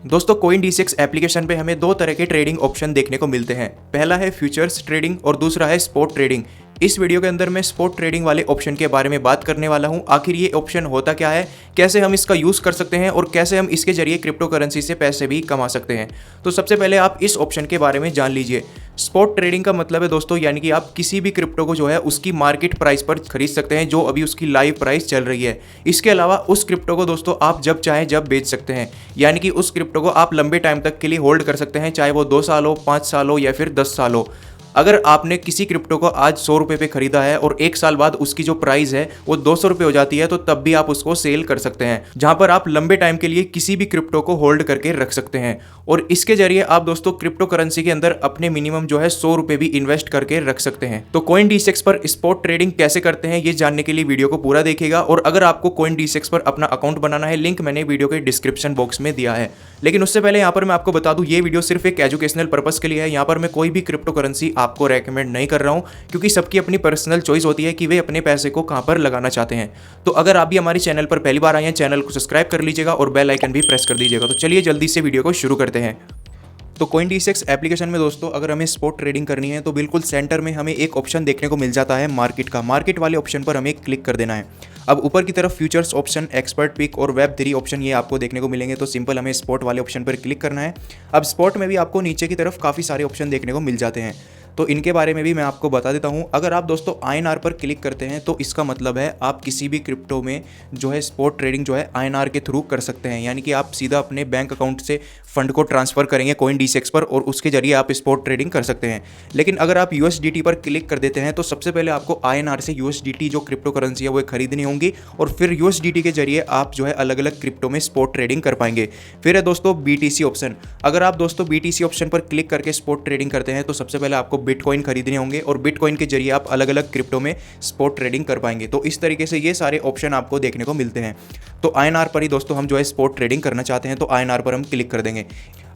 दोस्तों coin D6 application पे हमें दो तरह के ट्रेडिंग ऑप्शन देखने को मिलते हैं। पहला है फ्यूचर्स ट्रेडिंग और दूसरा है स्पॉट ट्रेडिंग। इस वीडियो के अंदर मैं स्पॉट ट्रेडिंग वाले ऑप्शन के बारे में बात करने वाला हूं। आखिर ये ऑप्शन होता क्या है, कैसे हम इसका यूज़ कर सकते हैं और कैसे हम इसके जरिए क्रिप्टो करेंसी से पैसे भी कमा सकते हैं। तो सबसे पहले आप इस ऑप्शन के बारे में जान लीजिए। स्पॉट ट्रेडिंग का मतलब है दोस्तों, यानी कि आप किसी भी क्रिप्टो को जो है उसकी मार्केट प्राइस पर खरीद सकते हैं जो अभी उसकी लाइव प्राइस चल रही है। इसके अलावा उस क्रिप्टो को दोस्तों आप जब चाहें जब बेच सकते हैं, यानी कि उस क्रिप्टो को आप लंबे टाइम तक के लिए होल्ड कर सकते हैं, चाहे वो 2 साल हो, 5 साल हो या फिर 10 साल हो। अगर आपने किसी क्रिप्टो को आज 100 रुपये पे खरीदा है और 1 साल बाद उसकी जो प्राइस है वो 200 रुपये हो जाती है, तो तब भी आप उसको सेल कर सकते हैं, जहां पर आप लंबे टाइम के लिए किसी भी क्रिप्टो को होल्ड करके रख सकते हैं। और इसके जरिए आप दोस्तों क्रिप्टो करेंसी के अंदर अपने मिनिमम जो है 100 रुपये भी इन्वेस्ट करके रख सकते हैं। तो कॉइन D6 पर स्पॉट ट्रेडिंग कैसे करते हैं ये जानने के लिए वीडियो को पूरा देखिएगा। और अगर आपको कॉइन D6 पर अपना अकाउंट बनाना है, लिंक मैंने वीडियो के डिस्क्रिप्शन बॉक्स में दिया है। लेकिन उससे पहले यहाँ पर मैं आपको बता दूं, ये वीडियो सिर्फ एक एजुकेशनल पर्पस के लिए है। यहाँ पर मैं कोई भी क्रिप्टो करेंसी आपको रेकमेंड नहीं कर रहा हूं, क्योंकि सबकी अपनी पर्सनल चॉइस होती है कि वे अपने पैसे को कहां पर लगाना चाहते हैं। तो अगर आप भी हमारे चैनल पर पहली बार आए हैं, चैनल को सब्सक्राइब कर लीजिएगा और बेल आइकन भी प्रेस कर दीजिएगा। तो चलिए जल्दी से वीडियो को शुरू करते हैं। तो कॉइन D6 एप्लीकेशन में दोस्तों अगर हमें स्पॉट ट्रेडिंग करनी है तो बिल्कुल सेंटर में हमें एक ऑप्शन देखने को मिल जाता है मार्केट का। मार्केट वाले ऑप्शन पर हमें क्लिक कर देना है। अब ऊपर की तरफ फ्यूचर्स ऑप्शन, एक्सपर्ट पिक और वेब 3 ऑप्शन ये आपको देखने को मिलेंगे। तो सिंपल हमें स्पॉट वाले ऑप्शन पर क्लिक करना है। अब स्पॉट में भी आपको नीचे की तरफ काफ़ी सारे ऑप्शन देखने को मिल जाते हैं, तो इनके बारे में भी मैं आपको बता देता हूं। अगर आप दोस्तों INR पर क्लिक करते हैं तो इसका मतलब है आप किसी भी क्रिप्टो में जो है स्पॉट ट्रेडिंग जो है INR के थ्रू कर सकते हैं, यानी कि आप सीधा अपने बैंक अकाउंट से फंड को ट्रांसफर करेंगे कॉइन D6 पर और उसके जरिए आप स्पॉट ट्रेडिंग कर सकते हैं। लेकिन अगर आप USDT पर क्लिक कर देते हैं तो सबसे पहले आपको INR से USDT जो क्रिप्टो करेंसी है वो खरीदनी होंगी और फिर USDT के जरिए आप जो है अलग अलग क्रिप्टो में स्पॉट ट्रेडिंग कर पाएंगे। फिर है दोस्तों BTC ऑप्शन। अगर आप दोस्तों BTC ऑप्शन पर क्लिक करके स्पॉट ट्रेडिंग करते हैं तो सबसे पहले आपको बिटकॉइन खरीदने होंगे और बिटकॉइन के जरिए आप अलग अलग क्रिप्टो में स्पॉट ट्रेडिंग कर पाएंगे। तो इस तरीके से ये सारे ऑप्शन आपको देखने को मिलते हैं। तो INR पर ही दोस्तों हम जो है स्पॉट ट्रेडिंग करना चाहते हैं तो INR पर हम क्लिक कर देंगे।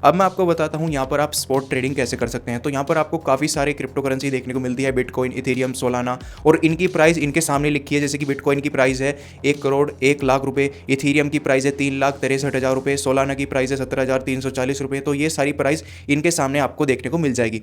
अब मैं आपको बताता हूं यहाँ पर आप स्पॉट ट्रेडिंग कैसे कर सकते हैं। तो यहाँ पर आपको काफ़ी सारे क्रिप्टो करेंसी देखने को मिलती है, बिटकॉइन, इथेरियम, सोलाना, और इनकी प्राइस इनके सामने लिखी है। जैसे कि बिटकॉइन की प्राइस है 1 करोड़ 1 लाख रुपए, इथेरियम की प्राइस है 3,63,000 रुपये, सोलाना की प्राइस है 17,340 रुपये। तो ये सारी प्राइस इनके सामने आपको देखने को मिल जाएगी।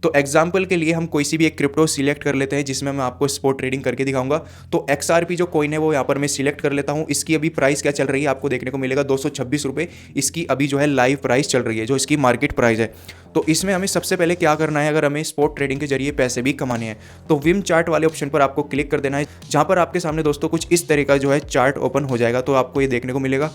तो एग्जाम्पल के लिए हम कोई सी भी एक क्रिप्टो सिलेक्ट कर लेते हैं जिसमें मैं आपको स्पॉट ट्रेडिंग करके दिखाऊंगा। तो XRP जो कॉइन है वो यहाँ पर मैं सिलेक्ट कर लेता हूँ। इसकी अभी प्राइस क्या चल रही है आपको देखने को मिलेगा 226 रुपये। इसकी अभी जो है लाइव प्राइस चल रही है, जो इसकी मार्केट प्राइस है। तो इसमें हमें सबसे पहले क्या करना है, अगर हमें स्पॉट ट्रेडिंग के जरिए पैसे भी कमाने हैं तो विम चार्ट वाले ऑप्शन पर आपको क्लिक कर देना है, जहाँ पर आपके सामने दोस्तों कुछ इस तरह का जो है चार्ट ओपन हो जाएगा। तो आपको ये देखने को मिलेगा,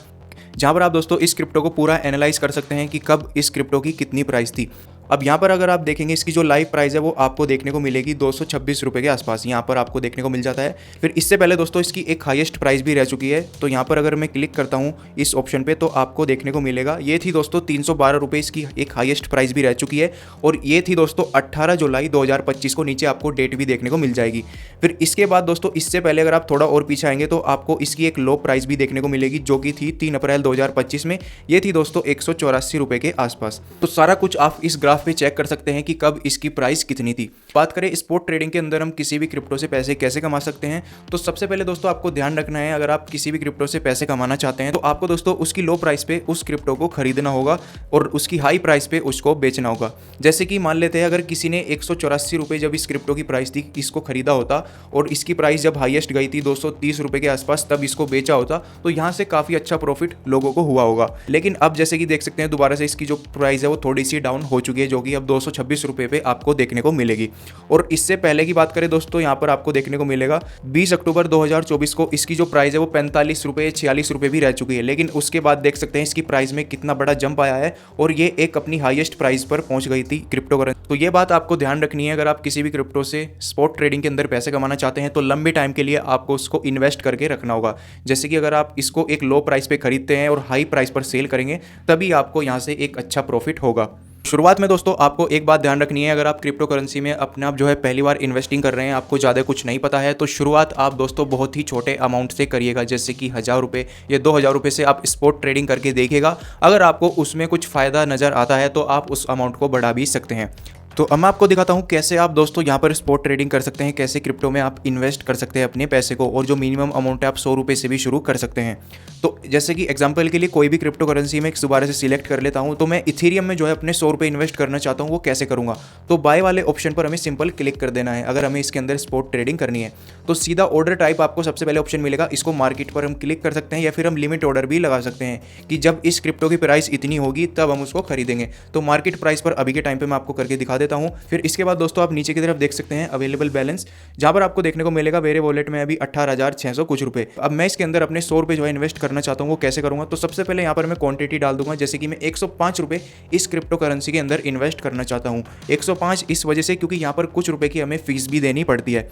जहाँ पर आप दोस्तों इस क्रिप्टो को पूरा एनालाइज कर सकते हैं कि कब इस क्रिप्टो की कितनी प्राइस थी। अब यहाँ पर अगर आप देखेंगे इसकी जो लाइव प्राइस है वो आपको देखने को मिलेगी 226 रुपये के आसपास, यहाँ पर आपको देखने को मिल जाता है। फिर इससे पहले दोस्तों इसकी एक हाईएस्ट प्राइस भी रह चुकी है। तो यहाँ पर अगर मैं क्लिक करता हूँ इस ऑप्शन पे तो आपको देखने को मिलेगा ये थी दोस्तों 312 रुपये इसकी एक हाईएस्ट प्राइस भी रह चुकी है। और ये थी दोस्तों 18 जुलाई 2025 को, नीचे आपको डेट भी देखने को मिल जाएगी। फिर इसके बाद दोस्तों इससे पहले अगर आप थोड़ा और पीछे आएंगे तो आपको इसकी एक लो प्राइस भी देखने को मिलेगी, जो कि थी 3 अप्रैल 2025 में। ये थी दोस्तों 184 रुपये के आसपास। तो सारा कुछ आप इस ग्राफ पे चेक कर सकते हैं कि कब इसकी प्राइस कितनी थी। बात करें स्पॉट ट्रेडिंग के अंदर हम किसी भी क्रिप्टो से पैसे कैसे कमा सकते हैं, तो सबसे पहले दोस्तों आपको ध्यान रखना है, अगर आप किसी भी क्रिप्टो से पैसे कमाना चाहते हैं तो आपको दोस्तों उसकी लो प्राइस पे उस क्रिप्टो को खरीदना होगा और उसकी हाई प्राइस पे उसको बेचना होगा। जैसे कि मान लेते हैं अगर किसी ने 184 रुपये जब इस क्रिप्टो की प्राइस थी इसको खरीदा होता और इसकी प्राइस जब हाईएस्ट गई थी 230 रुपये के आसपास तब इसको बेचा होता, तो यहाँ से काफ़ी अच्छा प्रॉफिट लोगों को हुआ होगा। लेकिन अब जैसे कि देख सकते हैं दोबारा से इसकी जो प्राइस है वो थोड़ी सी डाउन हो चुकी है, जो कि अब 226 रुपये पे आपको देखने को मिलेगी। और इससे पहले की बात करें दोस्तों, यहाँ पर आपको देखने को मिलेगा 20 अक्टूबर 2024 को इसकी जो प्राइस है वो 45 रुपये 46 रुपये भी रह चुकी है। लेकिन उसके बाद देख सकते हैं इसकी प्राइस में कितना बड़ा जंप आया है और ये एक अपनी हाईएस्ट प्राइस पर पहुंच गई थी क्रिप्टो करेंसी। तो ये बात आपको ध्यान रखनी है, अगर आप किसी भी क्रिप्टो से स्पॉट ट्रेडिंग के अंदर पैसे कमाना चाहते हैं तो लंबे टाइम के लिए आपको उसको इन्वेस्ट करके रखना होगा। जैसे कि अगर आप इसको एक लो प्राइस पे खरीदते हैं और हाई प्राइस पर सेल करेंगे तभी आपको यहाँ से एक अच्छा प्रॉफिट होगा। शुरुआत में दोस्तों आपको एक बात ध्यान रखनी है, अगर आप क्रिप्टो करेंसी में अपने आप जो है पहली बार इन्वेस्टिंग कर रहे हैं, आपको ज़्यादा कुछ नहीं पता है, तो शुरुआत आप दोस्तों बहुत ही छोटे अमाउंट से करिएगा। जैसे कि 1000 रुपये या 2000 रुपये से आप स्पॉट ट्रेडिंग करके देखिएगा। अगर आपको उसमें कुछ फ़ायदा नज़र आता है तो आप उस अमाउंट को बढ़ा भी सकते हैं। तो अब मैं आपको दिखाता हूँ कैसे आप दोस्तों यहाँ पर स्पॉट ट्रेडिंग कर सकते हैं, कैसे क्रिप्टो में आप इन्वेस्ट कर सकते हैं अपने पैसे को, और जो मिनिमम अमाउंट है आप 100 रुपये से भी शुरू कर सकते हैं। तो जैसे कि एग्जांपल के लिए कोई भी क्रिप्टो करेंसी में दोबारा से सिलेक्ट कर लेता हूँ, तो मैं इथेरियम में जो है अपने 100 रुपये इन्वेस्ट करना चाहता हूँ, वो कैसे करूँगा। तो बाय वाले ऑप्शन पर हमें सिंपल क्लिक कर देना है अगर हमें इसके अंदर स्पॉट ट्रेडिंग करनी है। तो सीधा ऑर्डर टाइप आपको सबसे पहले ऑप्शन मिलेगा, इसको मार्केट पर हम क्लिक कर सकते हैं, या फिर हम लिमिट ऑर्डर भी लगा सकते हैं कि जब इस क्रिप्टो की प्राइस इतनी होगी तब हम उसको खरीदेंगे। तो मार्केट प्राइस पर अभी के टाइम पे मैं आपको करके दिखा देता हूँ। फिर इसके बाद दोस्तों आप नीचे की तरफ देख सकते हैं अवेलेबल बैलेंस, जहाँ पर आपको देखने को मिलेगा मेरे वॉलेट में अभी 18,600 कुछ रुपए। अब मैं इसके अंदर अपने 100 रुपये जो है इन्वेस्ट करना चाहता हूँ, वो कैसे करूँगा। तो सबसे पहले यहाँ पर मैं क्वांटिटी डाल दूंगा, जैसे कि मैं 105 रुपये इस क्रिप्टो करेंसी के अंदर इन्वेस्ट करना चाहता हूँ। 105 इस वजह से क्योंकि यहाँ पर कुछ रुपए की हमें फीस भी देनी पड़ती है।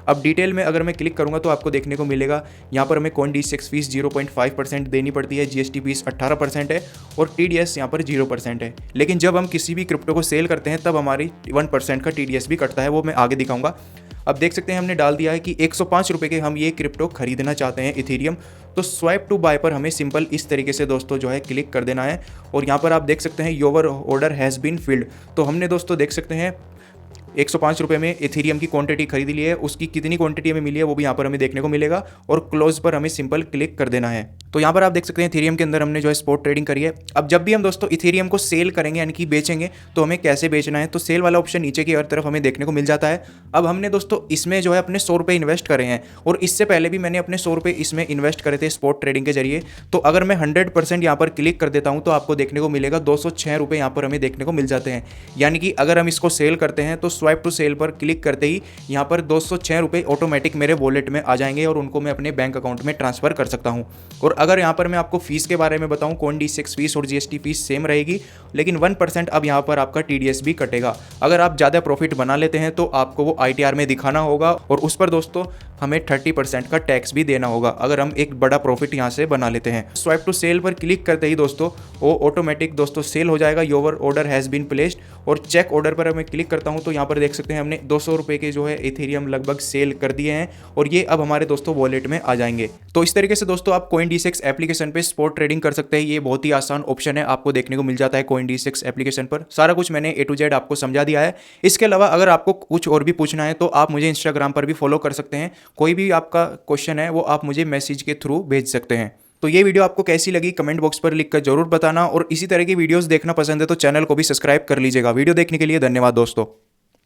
अब डिटेल में अगर मैं क्लिक करूंगा तो आपको देखने को मिलेगा यहाँ पर हमें CoinDCX फीस 0.5% देनी पड़ती है, GST फीस 18% है, और TDS यहाँ पर 0% है। लेकिन जब हम किसी भी क्रिप्टो को सेल करते हैं तब हमारी 1% का TDS भी कटता है, वो मैं आगे दिखाऊंगा। अब देख सकते हैं हमने डाल दिया है कि 105 रुपये के हम ये क्रिप्टो खरीदना चाहते हैं इथेरियम। तो स्वाइप टू बाय पर हमें सिंपल इस तरीके से दोस्तों जो है क्लिक कर देना है, और यहाँ पर आप देख सकते हैं your order has been filled. तो हमने दोस्तों देख सकते हैं 105 रुपये में इथेरियम की क्वांटिटी खरीद ली है, उसकी कितनी क्वांटिटी हमें मिली है वो भी यहाँ पर हमें देखने को मिलेगा, और क्लोज पर हमें सिंपल क्लिक कर देना है। तो यहाँ पर आप देख सकते हैं इथेरियम के अंदर हमने जो है स्पॉट ट्रेडिंग करी है। अब जब भी हम दोस्तों इथेरियम को सेल करेंगे यानी कि बेचेंगे, तो हमें कैसे बेचना है, तो सेल वाला ऑप्शन नीचे की हर तरफ हमें देखने को मिल जाता है। अब हमने दोस्तों इसमें जो है अपने 100 रुपये इन्वेस्ट करे हैं, और इससे पहले भी मैंने अपने 100 रुपये इसमें इन्वेस्ट करे थे स्पॉट ट्रेडिंग के जरिए। तो अगर मैं 100% यहाँ पर क्लिक कर देता हूँ तो आपको देखने को मिलेगा 206 रुपये यहाँ पर हमें देखने को मिल जाते हैं। यानी कि अगर हम इसको सेल करते हैं तो स्वाइप टू सेल पर क्लिक करते ही यहाँ पर 206 रुपये ऑटोमेटिक मेरे वॉलेट में आ जाएंगे, और उनको मैं अपने बैंक अकाउंट में ट्रांसफर कर सकता हूँ। और अगर यहाँ पर मैं आपको फीस के बारे में बताऊँ, CoinDCX फीस और GST फीस सेम रहेगी, लेकिन 1% अब यहाँ पर आपका TDS भी कटेगा। अगर आप ज़्यादा प्रॉफिट बना लेते हैं तो आपको वो ITR में दिखाना होगा, और उस पर दोस्तों हमें 30% का टैक्स भी देना होगा अगर हम एक बड़ा प्रॉफिट यहाँ से बना लेते हैं। स्वाइप टू सेल पर क्लिक करते ही दोस्तों वो ऑटोमेटिक दोस्तों सेल हो जाएगा, your order has been placed. और चेक ऑर्डर पर मैं क्लिक करता हूँ तो यहाँ पर देख सकते हैं हमने 200 रुपये के जो है इथेरियम लगभग सेल कर दिए हैं, और ये अब हमारे दोस्तों वॉलेट में आ जाएंगे। तो इस तरीके से दोस्तों आप CoinDCX एप्लीकेशन पे स्पॉट ट्रेडिंग कर सकते हैं। ये बहुत ही आसान ऑप्शन है, आपको देखने को मिल जाता है CoinDCX एप्लीकेशन पर। सारा कुछ मैंने A to Z आपको समझा दिया है। इसके अलावा अगर आपको कुछ और भी पूछना है तो आप मुझे इंस्टाग्राम पर भी फॉलो कर सकते हैं। कोई भी आपका क्वेश्चन है वो आप मुझे मैसेज के थ्रू भेज सकते हैं। तो ये वीडियो आपको कैसी लगी कमेंट बॉक्स पर लिखकर जरूर बताना, और इसी तरह की वीडियोस देखना पसंद है तो चैनल को भी सब्सक्राइब कर लीजिएगा। वीडियो देखने के लिए धन्यवाद दोस्तों।